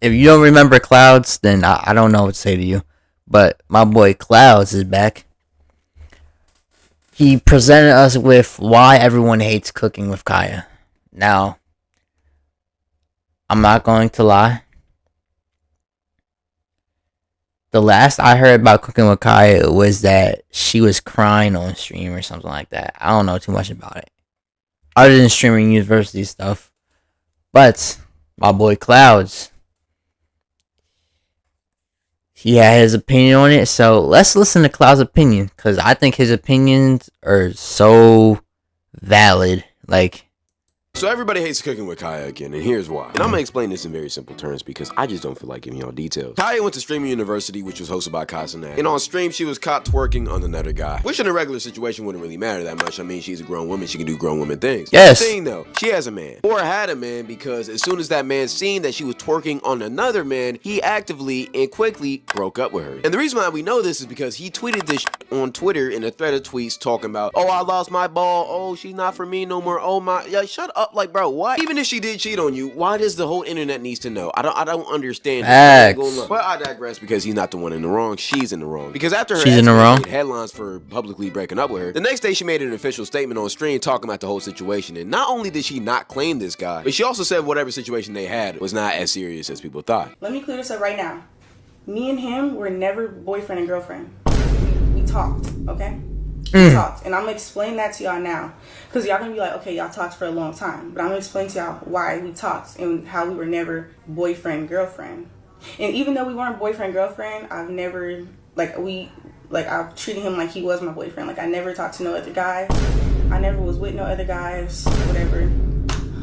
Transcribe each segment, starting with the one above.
if you don't remember Clouds, then I don't know what to say to you. But my boy Clouds is back. He presented us with why everyone hates cooking with Kaya. Now, I'm not going to lie. The last I heard about cooking with Kaya was that she was crying on stream or something like that. I don't know too much about it, other than streaming university stuff. But my boy Clouds, he had his opinion on it. So let's listen to Cloud's opinion, because I think his opinions are so valid. Like, so everybody hates cooking with Kaya again, and here's why. And I'm gonna explain this in very simple terms because I just don't feel like giving y'all details. Kaya went to Streaming University, which was hosted by COOKINWITKYA, and on stream she was caught twerking on another guy, which in a regular situation wouldn't really matter that much. I mean, she's a grown woman, she can do grown woman things. Yes. The thing though, she has a man, or had a man, because as soon as that man seen that she was twerking on another man, he actively and quickly broke up with her. And the reason why we know this is because he tweeted this on Twitter in a thread of tweets talking about, oh, I lost my ball, oh, she's not for me no more, oh my, yeah, shut up, like, bro, what? Even if she did cheat on you, why does the whole internet needs to know? I don't understand. But I digress, because he's not the one in the wrong. She's in the wrong. Because after her she's in the wrong, made headlines for publicly breaking up with her, the next day she made an official statement on stream talking about the whole situation. And not only did she not claim this guy, but she also said whatever situation they had was not as serious as people thought. Let me clear this up right now. Me and him were never boyfriend and girlfriend. We talked, okay? We talked, and I'm gonna explain that to y'all now, because y'all gonna be like, okay, y'all talked for a long time, but I'm gonna explain to y'all why we talked and how we were never boyfriend girlfriend. And even though we weren't boyfriend girlfriend, I've never I've treated him like he was my boyfriend. Like, I never talked to no other guy. I never was with no other guys, whatever.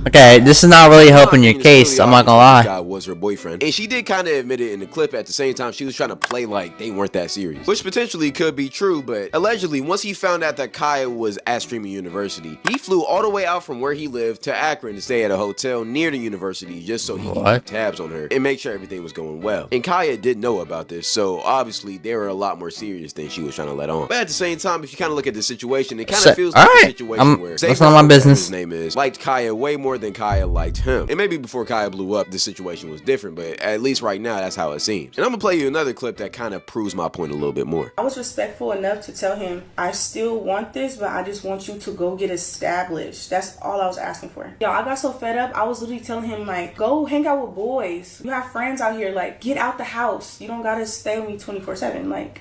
Okay, this is not really helping your case, I'm not gonna lie. Guy was her boyfriend, and she did kind of admit it in the clip. At the same time, she was trying to play like they weren't that serious, which potentially could be true. But allegedly, once he found out that Kaya was at Streaming University, he flew all the way out from where he lived to Akron to stay at a hotel near the university just so he could keep tabs on her and make sure everything was going well. And Kaya did know about this, so obviously they were a lot more serious than she was trying to let on. But at the same time, if you kind of look at the situation, it kind of feels like a situation where that's not my business. His name is liked Kaya way more than Kaya liked him. And maybe before Kaya blew up, the situation was different, but at least right now, that's how it seems. And I'm gonna play you another clip that kind of proves my point a little bit more. I was respectful enough to tell him, I still want this, but I just want you to go get established. That's all I was asking for. Y'all, I got so fed up, I was literally telling him, like, go hang out with boys. You have friends out here, like, get out the house. You don't gotta stay with me 24/7. Like,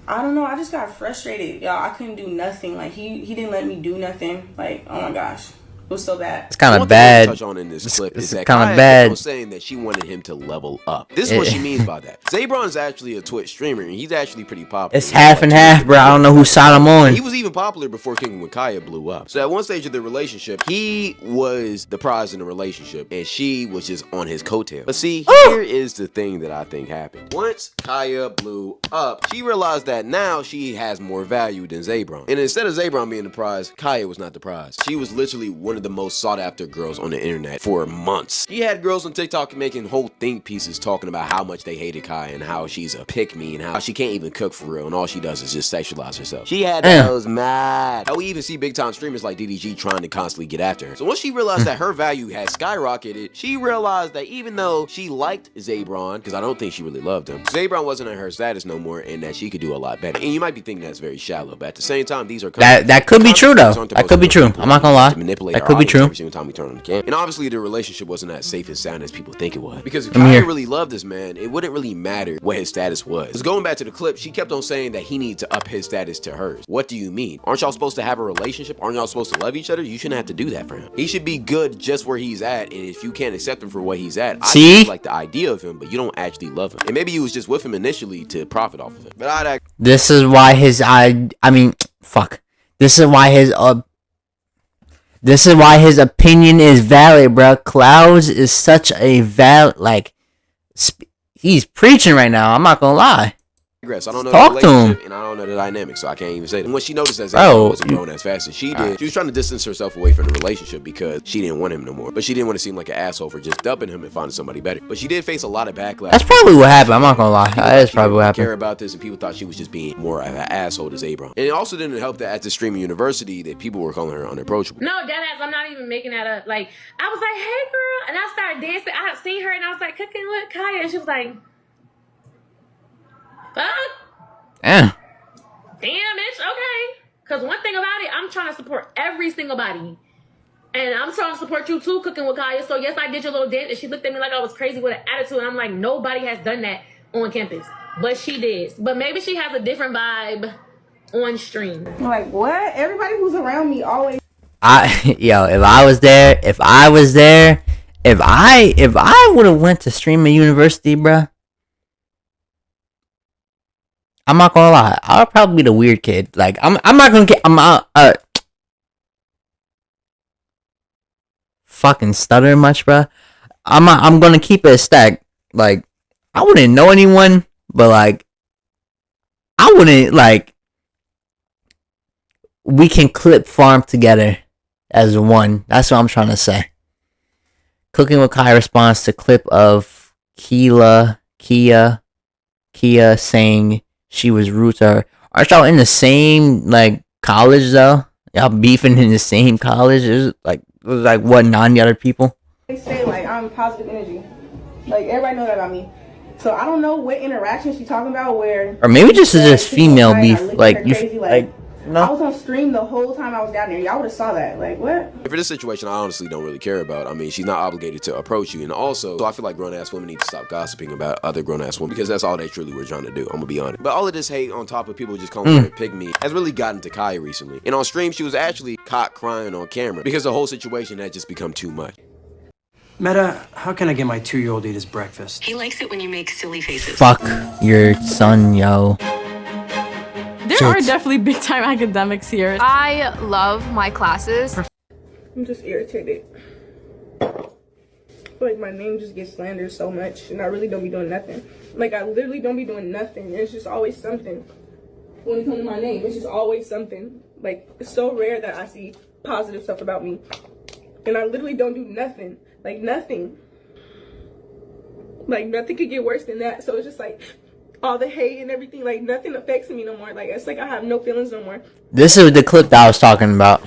I don't know, I just got frustrated. Y'all, I couldn't do nothing. Like, he didn't let me do nothing. Like, oh my gosh. It was so bad. It's kind of bad. Touch on in this clip is that kind Kaya of bad. was saying that she wanted him to level up. This is what she means by that. Zabron is actually a Twitch streamer, and he's actually pretty popular. It's half and half, bro. I don't know whose side I'm on. He was even popular before Kicking with Kaya blew up. So at one stage of the relationship, he was the prize in the relationship, and she was just on his coattail. But see, here is the thing that I think happened. Once Kaya blew up, she realized that now she has more value than Zabron. And instead of Zabron being the prize, Kaya was not the prize. She was literally one of the most sought after girls on the internet for months. She had girls on TikTok making whole think pieces talking about how much they hated Kaya and how she's a pick-me and how she can't even cook for real and all she does is just sexualize herself. She had those mad. How we even see big-time streamers like DDG trying to constantly get after her. So once she realized that her value had skyrocketed, she realized that even though she liked Zabron, because I don't think she really loved him, Zabron wasn't in her status no more and that she could do a lot better. And you might be thinking that's very shallow, but at the same time, these are that could be true though. That could be true. I'm not gonna lie. That could be true. Every single time we turn on the camera. And obviously the relationship wasn't as safe and sound as people think it was. Because if Kaya really loved this man, it wouldn't really matter what his status was. Because going back to the clip, she kept on saying that he needed to up his status to hers. What do you mean? Aren't y'all supposed to have a relationship? Aren't y'all supposed to love each other? You shouldn't have to do that for him. He should be good just where he's at, and if you can't accept him for what he's at, I like the idea of him, but you don't actually love him. And maybe you was just with him initially to profit off of him. But this is why his This is why his opinion is valid, bro. Clouds is such a valid, like, he's preaching right now. I'm not gonna lie. I don't know Talk the to him. relationship and I don't know the dynamic, so I can't even say that. And when she noticed that Zayron wasn't growing as fast as she did, she was trying to distance herself away from the relationship because she didn't want him no more. But she didn't want to seem like an asshole for just dumping him and finding somebody better. But she did face a lot of backlash. That's probably what happened. I'm not gonna lie. That is probably what happened. Care about this, and people thought she was just being more of an asshole to Zayron. And it also didn't help that at the streaming university that people were calling her unapproachable. No, deadass, I'm not even making that up. Like, I was like, hey girl, and I started dancing. I seen her and I was like, cooking with Kaya, and she was like, fuck. Yeah. Damn, bitch, okay. Because one thing about it, I'm trying to support every single body. And I'm trying to support you too, cooking with Kaya. So yes, I did your little dance, and she looked at me like I was crazy with an attitude. And I'm like, nobody has done that on campus. But she did. But maybe she has a different vibe on stream. I'm like, what? Everybody who's around me always. Yo, if I was there, if I would have went to streaming university, bruh, I'm not gonna lie, I would probably be the weird kid. Like, I'm not gonna get, fucking stuttering much, bruh. I'm gonna keep it a stack. Like, I wouldn't know anyone, but like, I wouldn't, like, we can clip farm together as one. That's what I'm trying to say. Cooking with Kai responds to clip of Kia saying she was rude to her. Aren't y'all in the same, like, college, though? Y'all beefing in the same college? It was like what, 90 other people? They say, like, I'm positive energy. Like, everybody know that about me. So I don't know what interaction she's talking about where... Or maybe just is just female beef. Like, you... Crazy, like, no. I was on stream the whole time I was down there. Y'all would have saw that. Like, what? For this situation, I honestly don't really care about. I mean, she's not obligated to approach you. And also, so I feel like grown-ass women need to stop gossiping about other grown-ass women because that's all they truly were trying to do. I'm gonna be honest. But all of this hate on top of people just calling her a pygmy has really gotten to Kaya recently. And on stream, she was actually caught crying on camera because the whole situation had just become too much. Meta, how can I get my 2-year-old eat his breakfast? He likes it when you make silly faces. Fuck your son, yo. There are definitely big time academics here. I love my classes. I'm just irritated. I feel like my name just gets slandered so much and I really don't be doing nothing. Like, I literally don't be doing nothing. It's just always something. When it comes to my name, it's just always something. Like, it's so rare that I see positive stuff about me. And I literally don't do nothing. Like, nothing. Like, nothing could get worse than that. So it's just like... all the hate and everything, like, nothing affects me no more. Like, it's like I have no feelings no more. This is the clip that I was talking about.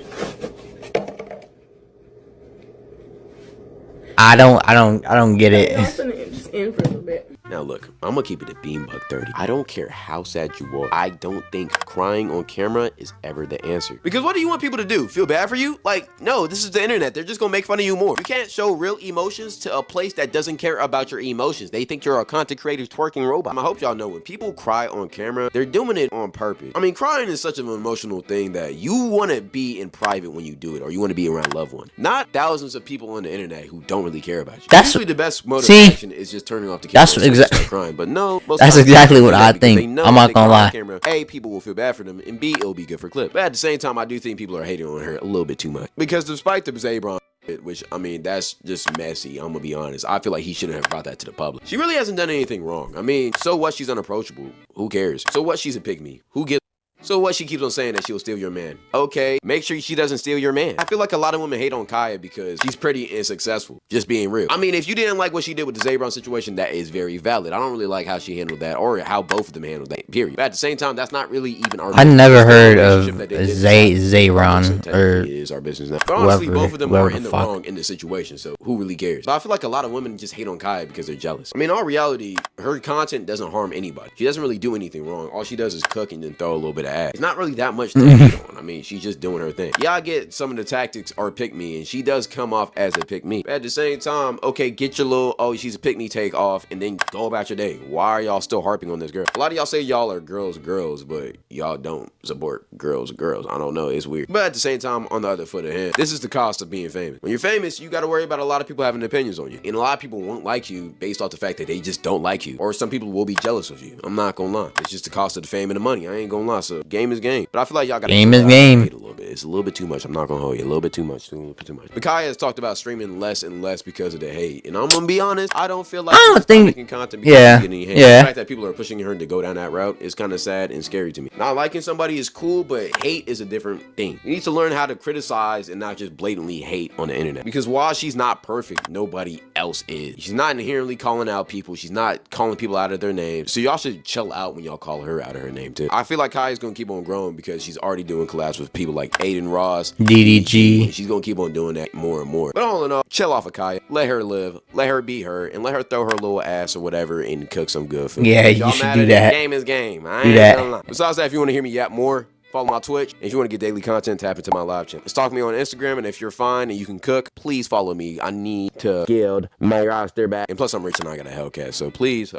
I don't get it. I'm gonna just end for a little bit. Now look, I'm gonna keep it a beanbuck 30. I don't care how sad you are. I don't think crying on camera is ever the answer. Because what do you want people to do? Feel bad for you? Like, no, this is the internet. They're just gonna make fun of you more. You can't show real emotions to a place that doesn't care about your emotions. They think you're a content creator twerking robot. I hope y'all know when people cry on camera, they're doing it on purpose. I mean, crying is such an emotional thing that you wanna be in private when you do it, or you wanna be around loved ones. Not thousands of people on the internet who don't really care about you. That's usually the best motivation is just turning off the camera. That's crying, but no, that's exactly what I think. I'm not gonna lie. Camera, A, people will feel bad for them, and B, it'll be good for clip. But at the same time, I do think people are hating on her a little bit too much. Because despite the Zayron, which, I mean, that's just messy, I'm gonna be honest. I feel like he shouldn't have brought that to the public. She really hasn't done anything wrong. I mean, so what, she's unapproachable? Who cares? So what, she's a pygmy? Who gives? So what, she keeps on saying that she'll steal your man? Okay, make sure she doesn't steal your man. I feel like a lot of women hate on Kaya because she's pretty and successful. Just being real. I mean, if you didn't like what she did with the Zayron situation, that is very valid. I don't really like how she handled that or how both of them handled that, period. But at the same time, that's not really even our business. I never heard of Zayron or it is our business now. But honestly, both of them are in the wrong in the situation, so who really cares? But I feel like a lot of women just hate on Kaya because they're jealous. I mean, in all reality, her content doesn't harm anybody. She doesn't really do anything wrong. All she does is cook and then throw a little bit of ass. It's not really that much to hate on. I mean, she's just doing her thing. Yeah, I get some of the tactics are pick me, and she does come off as a pick me. But at the same time, okay, get your little, oh, she's a pick me take off, and then go about your day. Why are y'all still harping on this girl? A lot of y'all say y'all are girls, but y'all don't support girls. I don't know, it's weird. But at the same time, on the other foot of hand, this is the cost of being famous. When you're famous, you gotta worry about a lot of people having opinions on you. And a lot of people won't like you based off the fact that they just don't like you. Or some people will be jealous of you. I'm not gonna lie. It's just the cost of the fame and the money. I ain't gonna lie. So game is game. But I feel like y'all gotta game is game. A little bit. It's a little bit too much. I'm not gonna hold you. A little bit too much. Too much. Micaiah has talked about streaming less and less because of the hate. And I'm gonna be honest, I don't feel like she's making content because she's getting hate. The fact that people are pushing her to go down that route is kind of sad and scary to me. Not liking somebody is cool, but hate is a different thing. You need to learn how to criticize and not just blatantly hate on the internet. Because while she's not perfect, nobody else is. She's not inherently calling out people. She's not calling people out of their names. So y'all should chill out when y'all call her out of her name too. I feel like Kaya's gonna keep on growing because she's already doing collabs with people like Aiden Ross, DDG. She's gonna keep on doing that more and more. But all in all, chill off of Kaya. Let her live. Let her be her, and let her throw her little ass or whatever and cook some good food. Yeah, you should do that. Game is game. I do ain't that. gonna lie. Besides that, if you want to hear me yap more, follow my Twitch. And if you want to get daily content, tap into my live channel. Stalk me on Instagram, and if you're fine and you can cook, please follow me. I need to build my roster back. And plus, I'm rich and I got a Hellcat, so please,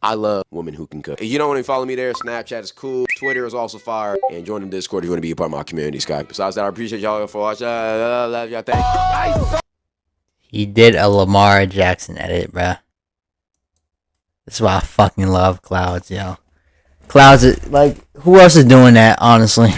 I love women who can cook. If you don't want to follow me there, Snapchat is cool. Twitter is also fire. And join the Discord if you want to be a part of my community, Skype. Besides that, I appreciate y'all for watching. I love y'all. Thank you. He did a Lamar Jackson edit, bruh. That's why I fucking love Clouds, yo. Clouds, like, who else is doing that, honestly?